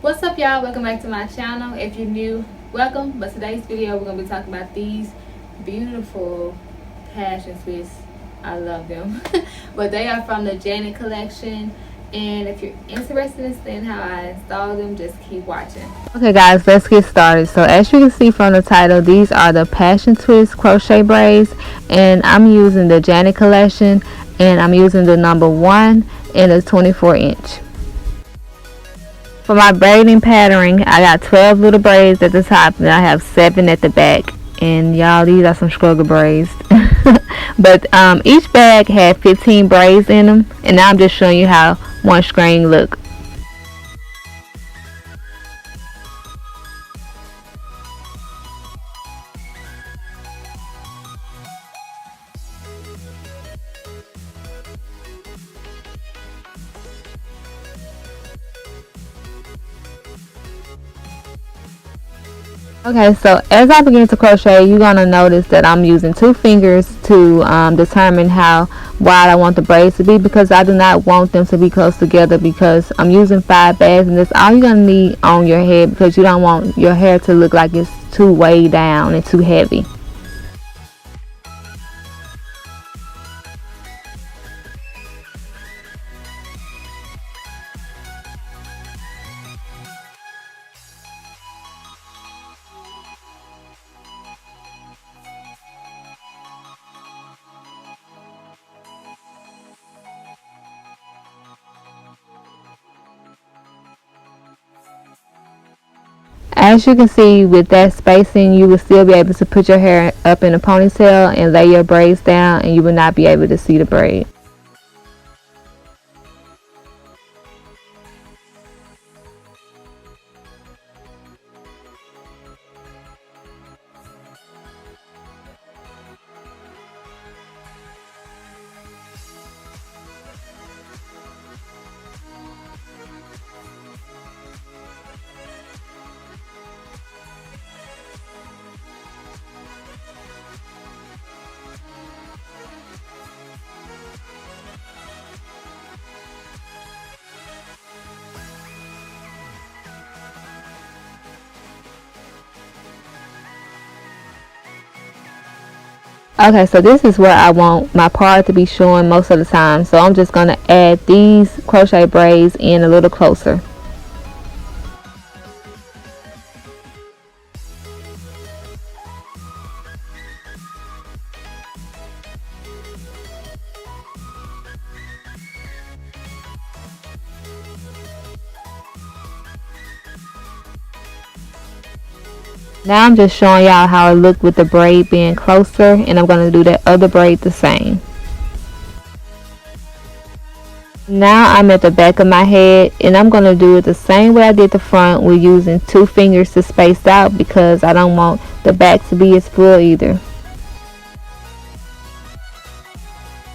What's up, y'all? Welcome back to my channel. If you're new, welcome. But today's video we're gonna be talking about these beautiful passion twists. I love them. But they are from the Janet collection, and if you're interested in seeing how I installed them, just keep watching. Okay guys, let's get started. So as you can see from the title, these are the passion twist crochet braids, and I'm using the Janet collection, and I'm using the number 1 and a 24-inch. For my braiding pattern, I got 12 little braids at the top and I have 7 at the back. And y'all, these are some struggle braids. But each bag had 15 braids in them, and now I'm just showing you how one string look. Okay, so as I begin to crochet, you're going to notice that I'm using 2 fingers to determine how wide I want the braids to be, because I do not want them to be close together, because I'm using 5 bags, and that's all you're going to need on your head, because you don't want your hair to look like it's too weighed down and too heavy. As you can see, with that spacing, you will still be able to put your hair up in a ponytail and lay your braids down, and you will not be able to see the braid. Okay, so this is where I want my part to be showing most of the time, so I'm just going to add these crochet braids in a little closer. Now I'm just showing y'all how it looked with the braid being closer, and I'm going to do that other braid the same. Now I'm at the back of my head, and I'm going to do it the same way I did the front, with using 2 fingers to space out, because I don't want the back to be as full either.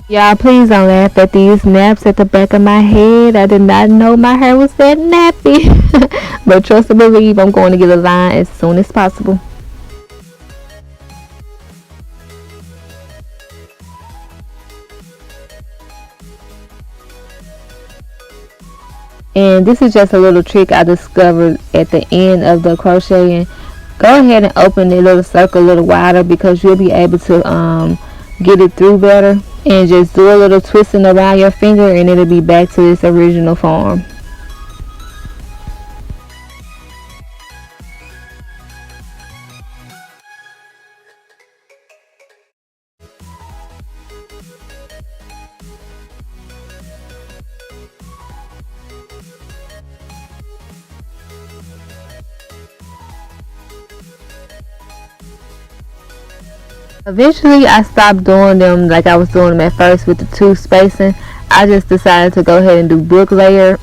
Y'all, please don't laugh at these naps at the back of my head. I did not know my hair was that nappy. But trust and believe, I'm going to get a line as soon as possible. And this is just a little trick I discovered at the end of the crocheting. Go ahead and open the little circle a little wider, because you'll be able to get it through better. And just do a little twisting around your finger, and it'll be back to its original form. Eventually I stopped doing them like I was doing them at first with the 2 spacing. I just decided to go ahead and do book layer.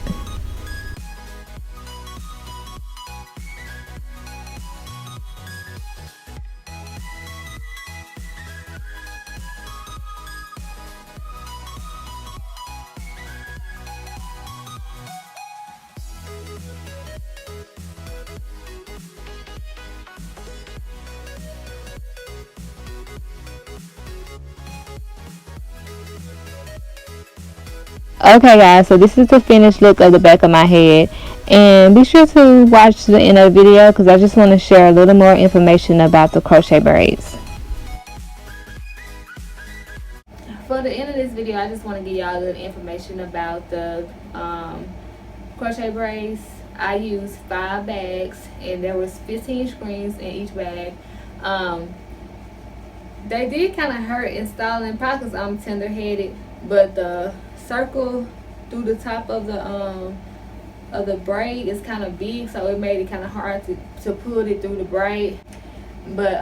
Okay guys, so this is the finished look of the back of my head, And be sure to watch the end of the video because I just want to share a little more information about the crochet braids. For the end of this video, I just want to give y'all a little information about the crochet braids. I used 5 bags and there was 15 screens in each bag. They did kind of hurt installing, probably because I'm tender-headed, but the circle through the top of the braid is kind of big, so it made it kind of hard to pull it through the braid. But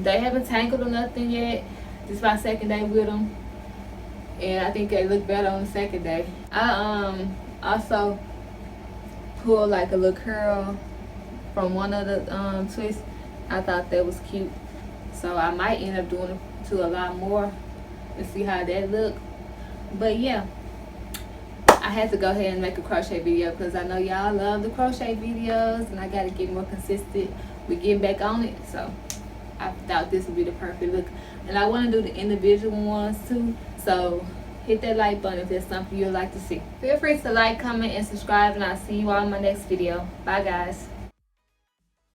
they haven't tangled or nothing yet. This is my second day with them, and I think they look better on the second day. I also pulled like a little curl from one of the twists. I thought that was cute, so I might end up doing it to a lot more and see how that look. But yeah, I had to go ahead and make a crochet video because I know y'all love the crochet videos, and I got to get more consistent with getting back on it. So I thought this would be the perfect look, and I want to do the individual ones too. So hit that like button if there's something you'd like to see. Feel free to like, comment, and subscribe, and I'll see you all in my next video. Bye guys.